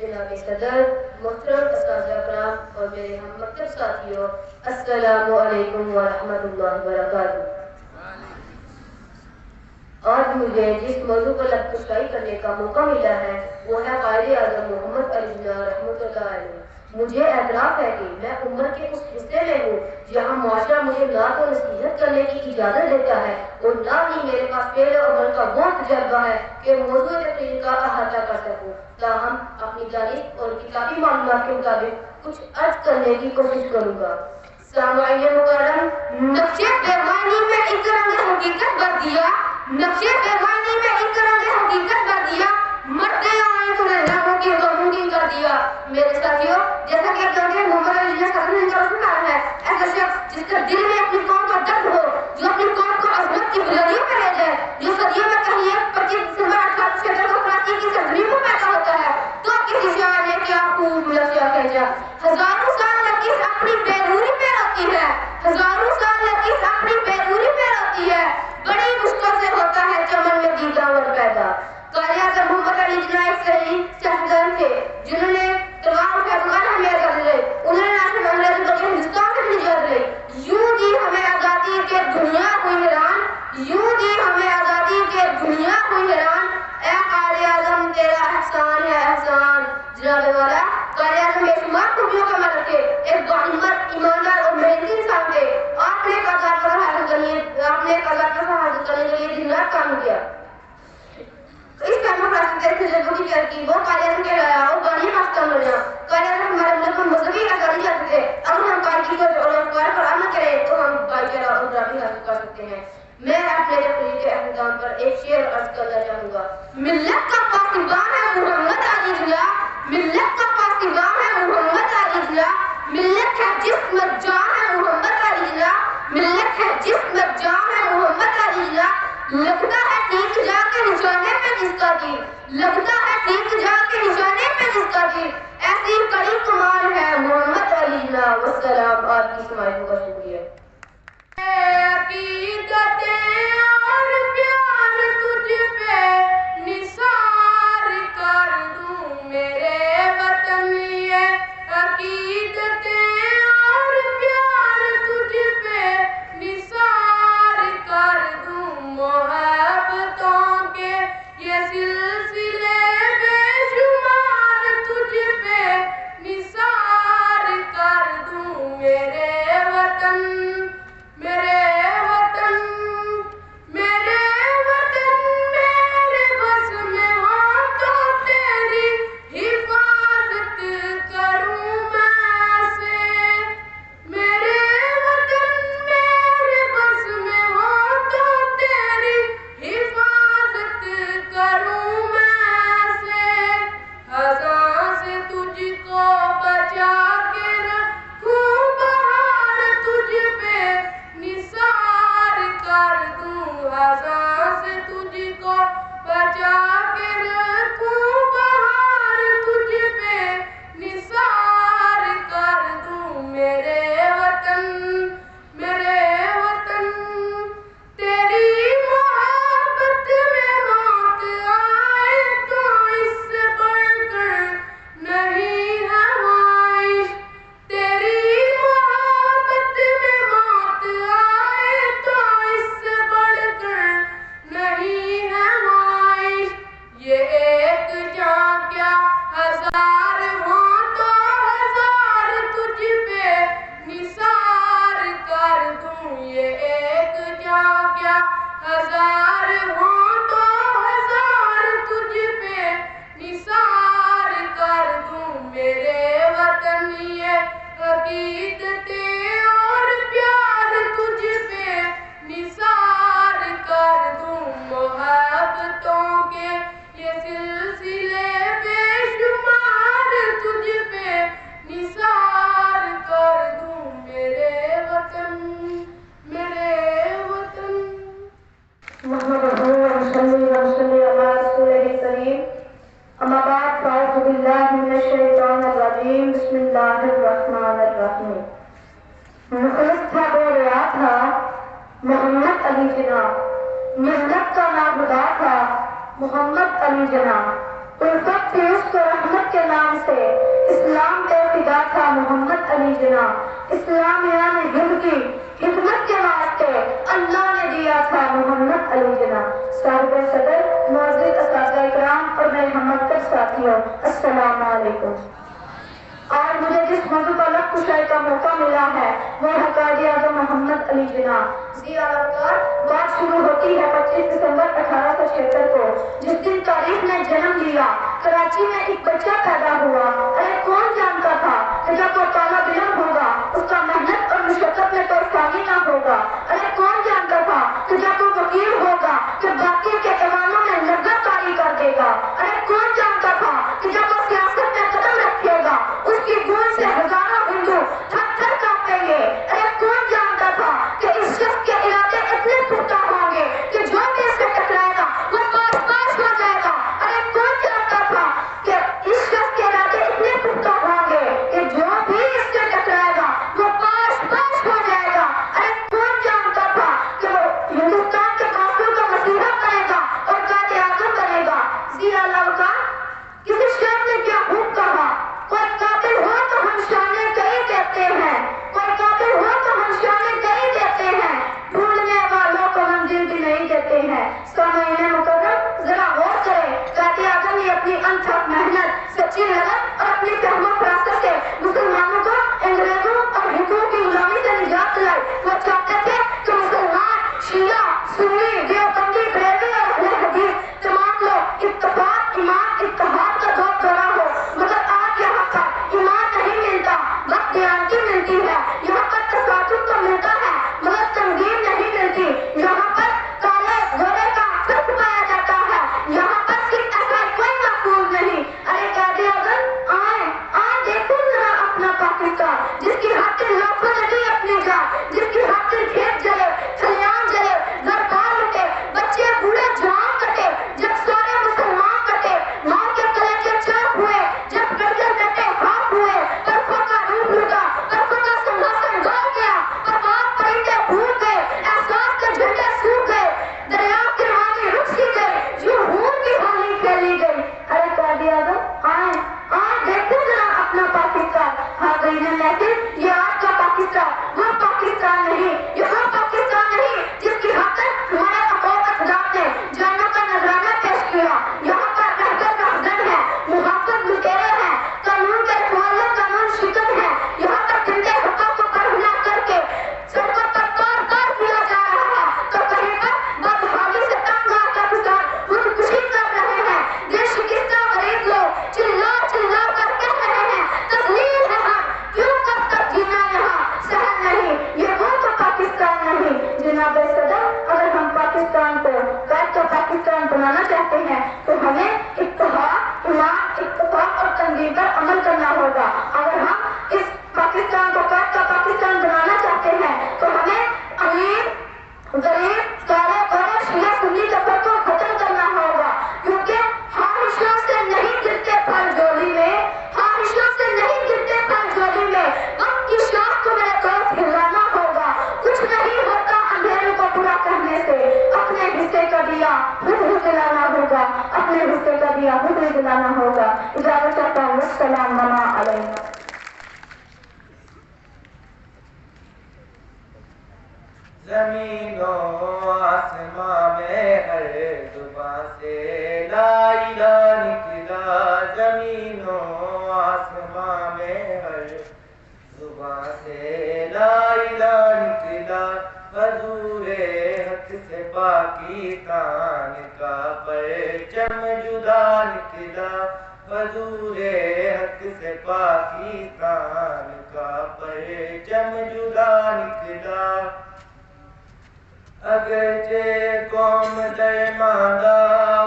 جناب صدر، محترم اساتذہ کرام اور میرے ہم مکتب ساتھیوں، السلام علیکم ورحمۃ اللہ وبرکاتہ۔ آج مجھے جس موضوع پر لفظ کرنے کا موقع ملا ہے وہ ہے قائد اعظم محمد علی جناح رحمۃ اللہ علیہ۔ مجھے اعتراف ہے کہ میں امت کے اس حصے میں ہوں جہاں معاشرہ مجھے نہ تو نصیحت کرنے کی اجازت دیتا ہے اور نہ ہی میرے پاس فعل و عمل کا وہ تجربہ ہے کہ موضوع تقریر کا احاطہ کر سکوں، تاہم اپنی جانب اور کتابی معلومات کے مطابق کچھ عرض کرنے کی کوشش کروں گا۔ سامعین مکرم، نقشے پیمانے میں ایک رنگ حقیقت بھر دیا، نقشے پیمانے میں ایک رنگ حقیقت بھر دیا، مرتے آئے تمہیں ناموں کی ممکن کر دیا۔ میرے ساتھیوں، جیسا کہ آپ جانتے ہیں محمد علی جناح صاحب نے ان کا رسول ہے، ایسا شخص جس کا دل میں اپنی قوم کا درد ہو، جو اپنی قوم کو عظمت کی بلندیوں پہ لے جائے، جو صدیوں میں کہیں 25 دسمبر 1876 کو فلسطین کی سرزمین میں پیدا ہوتا ہے، تو کسی شاعر نے کیا خوب لفظ کہا، ہزاروں سال لکیر اپنی بیروری پہ روتی ہے، ہزاروں سال لکیر اپنی بیروری پہ روتی ہے، بڑی مشکل سے ہوتا ہے چمن میں دیداور پیدا۔ قائد اعظم محمد علی جناح ایک صحیح سیاستدان تھے جنہوں نے تلوار اٹھا افغان حملے کر لے، انہوں نے نہ صرف انگریزوں بلکہ ہندوستان سے بھی نجات لی۔ یوں دی ہمیں آزادی کہ دنیا ہوئی حیران، یوں دی ہمیں آزادی کہ دنیا ہوئی حیران، اے قائد اعظم تیرا احسان ہے احسان۔ جناب والا، قائد اعظم بے شمار خوبیوں کا مالک تھے، ایک باہمت، ایماندار اور محنتی انسان تھے۔ آپ نے ایک آزاد پر حاصل کرنے کے لیے دن رات کام کیا۔ اس ٹائم پر تجربوں کی ترکیب وہ قائد اعظم کے اور بانی پاکستان بنیا۔ قائد اعظم ہمارے ملک کو مذہبی آزادی چاہتے تھے، اگر ہم قائد کی کوئی اور افکار پر عمل کریں تو ہم بھائی چارہ اور برابری حاصل کر سکتے ہیں۔ میں اپنے تقریر کے اختتام پر ایک شعر عرض کرنا چاہوں گا۔ ملت کا پاسبان ہے محمد علی جناح، ملت کا پاسبان ہے محمد علی جناح، ملت ہے جسم جان ہے محمد علی جناح، ملت ہے جسم جان ہے محمد علی جناح، لگتا ہے ٹھیک جا کے نشانے پہ جس کا تیر، لگتا ہے ٹھیک جا کے نشانے پہ جس کا تیر، ایسی کڑی کمال ہے محمد علی جناح۔ والسلام، آپ کی سماعتوں کا شکریہ۔ عقیدتیں اور پیار تجھ پہ نثار کر دوں میرے وطن، یہ عقیدتیں اور پیار تجھ پہ نثار کر دوں، محبتوں کے یہ سلسلے بے شمار تجھ پہ نثار کر دوں میرے وطن، میرے وطن، میرے وطن، میرے بس میں ہو تو تیری حفاظت کروں میں سے، میرے وطن، میرے بس میں ہو تو تیری حفاظت کروں میں سے، خزاں سے تجھ کو بچا کے رکھوں، بہار تجھ پہ نثار کر دوں، خزاں سے تجھ کو بچا کے رکھوں، بہار تجھ پہ نثار کر دوں میرے وطن، میرے وطن، تیری محبت میں موت آئے تو اس سے بڑھ کر نہیں ہے معاش، تیری محبت میں موت آئے تو اس سے بڑھ کر نہیں ہے معاش، یہ ایک جان کیا ہزار ہوں تو ہزار تجھ پہ نثار کر دوں، یہ ایک جان کیا ہزار ہوں تو ہزار تجھ پہ نثار کر دوں میرے وطن، یہ عقیدتیں اور پیار تجھ پہ نثار کر دوں، محبتوں کے یہ سلسلے بے شمار تجھ پہ نثار کر دوں میرے وطن، میرے وطن۔ محمد رسول اللہ رسول کریم، اما بعد فاعوذ باللہ من الشیطان الرجیم، بسم اللہ الرحمن الرحیم۔ مخلص تھا بول رہا تھا محمد علی جناح، ملت کا نام خدا تھا محمد علی جناح، الفت تھی اس کو رحمت کے نام سے، اسلام پہ فدا تھا محمد علی جنا، اسلام یعنی ہند کی خدمت کے واسطے اللہ نے دیا تھا محمد علی جنا۔ صاحب صدر، معزز اساتذہ اکرام اور میرے ہم مکتب ساتھیوں، السلام علیکم۔ آج مجھے جس موضوع پر لب کشائی کا موقع ملا ہے وہ ہے قائد اعظم محمد علی جناح۔ بات شروع ہوتی ہے 25 دسمبر 1876 کو، جس دن تاریخ نے جنم لیا۔ کراچی میں ایک بچہ پیدا ہوا۔ ارے کون جانتا تھا کہ جب وہ طالب علم ہوگا اس کا محنت اور مشقت میں کوئی کمی نہ ہوگا؟ ارے کون جانتا تھا کہ جب وہ وکیل ہوگا کہ باقی کے ایوانوں میں لذت کاری کر دے گا؟ ارے کون جانتا تھا کہ جب وہ سیاست میں قدم رکھے گا اس کی گونج سے ہزاروں ہندو تھر تھر کانپیں گے؟ ارے کون جانتا تھا کہ اس شخص کے ارادے اتنے پختہ ہوں گے کہ جو بھی اس سے ٹکرائے گا وہ پاس پاس ہو جائے گا؟ ارے کون جانتا تھا کہ اس شخص کے ارادے اتنے پختہ ہوں گے کہ جو بھی اس سے ٹکرائے گا وہ پاس پاس ہو جائے گا؟ ارے کون جانتا تھا کہ وہ ہندوستان کے قافلوں کا مسیحا کرے گا اور قائد اعظم بنے گا؟ ضیاء اللہ کا کسی شخص نے کیا خوب کہا، کوئی قاتل ہو تو ہم شانے کئی کہتے ہیں، کوئی قاتل ہو تو ہم شانے کئی کہتے ہیں، ڈھونڈنے والوں کو منزل بھی نہیں دیتے ہیں۔ سامعین مکرم، ذرا غور کریں، قائد اعظم نے اپنی انتھک محنت، سچی لگن اور اپنی فہم و فراست سے مسلمانوں کو انگریزوں اور ہندوؤں کی غلامی سے نجات دلائی۔ وہ چاہتے تھے کہ مسلمان، شیعہ، سنی، دیوبندی، بریلوی اور اہل حدیث تمام لوگ اتفاق، ایمان، اتحاد کا دور دورہ ہو، مگر آج یہاں پر ایمان نہیں ملتا، بس دیانتی ملتی ہے۔ یہاں پر تصادم تو ملتا ہے مگر تنظیم نہیں ملتی۔ یہاں پر کالے گورے کا فرق پایا جاتا ہے، یہاں پر صرف ایسا کوئی محفوظ نہیں۔ ارے قائد اعظم آئیں دیکھو ذرا اپنا پاکستان، جس کی خاطر لاکھوں نے دی اپنی جان، جس کی خاطر کھیت جلے، کھلیان جلے، دربار لٹے، بچے بوڑھے جوان کٹے، جب سارے مسلمان کٹے، ماں کے کلیجے چاک ہوئے، جب گردن کٹے ہاتھ ہوئے، برفوں کا روپ لٹا، برفوں کا سنگھاسن ڈال گیا، پروان پرندے بھول گئے، احساس کے جھنڈے سوکھ گئے، دریا کی روانی رک سی گئی، یوں خون کی ہولی کھیلی گئی۔ ارے قائد اعظم آئیں دیکھو ذرا اپنا پاکستان۔ ہاں گئی نے محفل، یہ آج کا پاکستان وہ پاکستان نہیں، یہ وہ پاکستان نہیں جس کی خاطر ہمارے اقوام اجداد نے جانوں کا نذرانہ پیش کیا۔ یہاں پر رہبر رہزن ہے، محافظ لٹیرے ہیں، قانون کے رکھواله قانون شکن ہے۔ یہاں پر زندے حقوں کو برہنہ کر کے سڑکوں پر تار تار کیا جا رہا ہے، تو کہیں پر بدحالی سے تنگ آ کر کسان خودکشی کر رہے ہیں۔ دل شکستہ غریب لوگ چلا چلا کر کہہ رہے ہیں تسلیم ہے ہم، کیوں کب تک جینا یہاں سہل نہیں، یہ وہ تو پاکستان نہیں۔ جناب صدر، اگر ہم پاکستان کو قائد کا پاکستان بنانا چاہتے ہیں تو ہمیں اتحاد، ایمان، اتفاق اور تنظیم پر عمل کرنا ہوگا۔ اگر ہم اس پاکستان کو قائد کا پاکستان بنانا چاہتے ہیں تو ہمیں امیر، غریب، کالے گورے، شیعہ سنی کے فرق کو ختم کرنا ہوگا، کیونکہ خواہشوں سے نہیں گرتے پھل جولی میں، خواہشوں سے نہیں گرتے پھل جولی میں، وقت کی شاخ کو میرے دوست ہلانا ہوگا۔ کچھ نہیں ہوتا اندھیروں کو برا کہنے سے، اپنے حصے کا دیا خود ہی جلانا ہوگا، اپنے حصے کا دیا خود ہی جلانا ہوگا۔ اجازت چاہتا ہوں، السلام علیکم۔ زمین و آسمان میں ہر زبان سے لا الہ نکلا، زمین و آسمان میں ہر زبان سے لا الہ نکلا، حضور حق سے پاکستان کا پرچم جدا نکلا، حضور حق سے پاکستان کا پرچم جدا نکلا۔ اگرچہ قوم درماندہ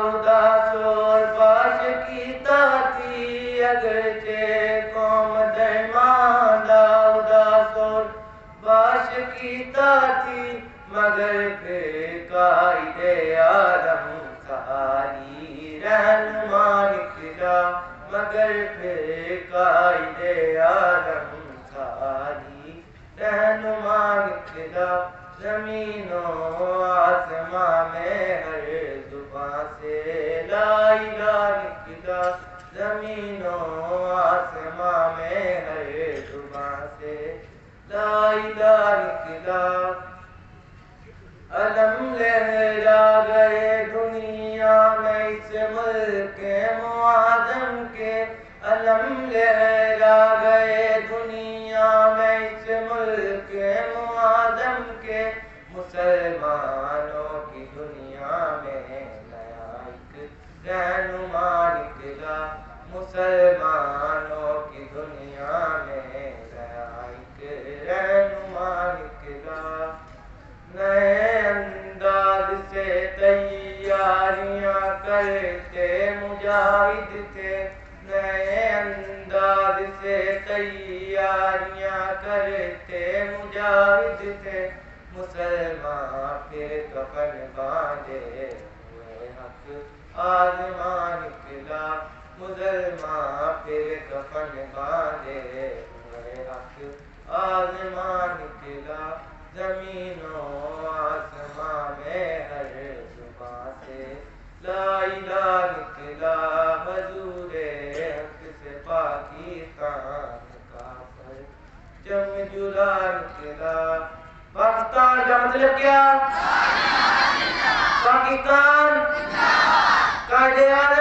اداس اور باش کیتا تھی، اگرچہ قوم درماندہ اداس اور باش کیتا تھی، مگر پھر قائد اعظم ساری رہنما نکلا، مگر پھر قائد اعظم ساری رہنما نکلا۔ زمین و آسمان میں ہر زبان سے لا الہ نکلا، زمین و آسمان میں ہر زبان سے لا الہ نکلا، علم لہرا گئے دنیا میں اس ملک معظم کے، علم لہرا گئے دنیا میں اس ملک معظم کے، مسلمانوں کی دنیا میں نیا ایک رہنما نکلا، مسلمانوں کی دنیا میں نیا ایک رہنما نکلا، نئے انداز سے تیاریاں کرتے مجاہد تھے، نئے انداز سے تیاریاں کرتے مجاہد تھے، مسلمان پھر کفن باندھے ہوئے حق آزمان نکلا، مسلمان پھر کفن باندھے ہوئے حق آزمان نکلا، زمین و آسمان میں ہر زبان سے لا الہ نکلا، حضور حق سے پاکستان کا پرچم جلا نکلا۔ پاکستان کا مطلب کیا؟ پاکستان قائد اعظم